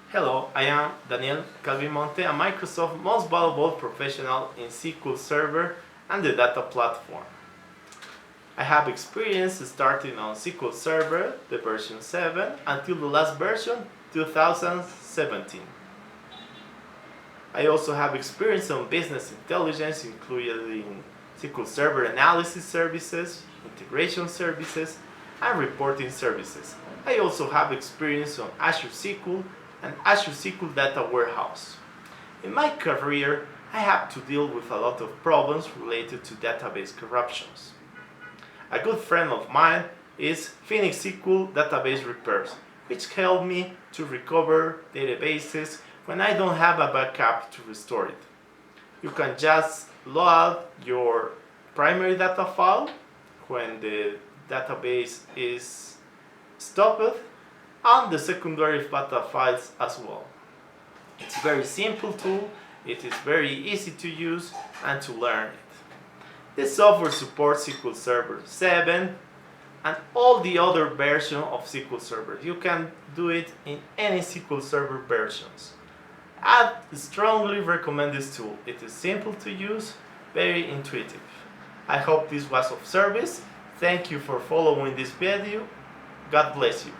Hello, I am Daniel Calbimonte, a Microsoft most valuable professional in SQL Server and the data platform. I have experience starting on SQL Server, the version 7, until the last version, 2017. I also have experience on business intelligence, including SQL Server analysis services, integration services, and reporting services. I also have experience on Azure SQL and Azure SQL Data Warehouse. In my career, I have to deal with a lot of problems related to database corruptions. A good friend of mine is Phoenix SQL Database Repairs, which help me to recover databases when I don't have a backup to restore it. You can just load your primary data file when the database is stopped and the secondary data files as well. It's a very simple tool, it is very easy to use and to learn it. This software supports SQL Server 7 and all the other versions of SQL Server. You can do it in any SQL Server versions. I strongly recommend this tool. It is simple to use, very intuitive. I hope this was of service. Thank you for following this video. God bless you.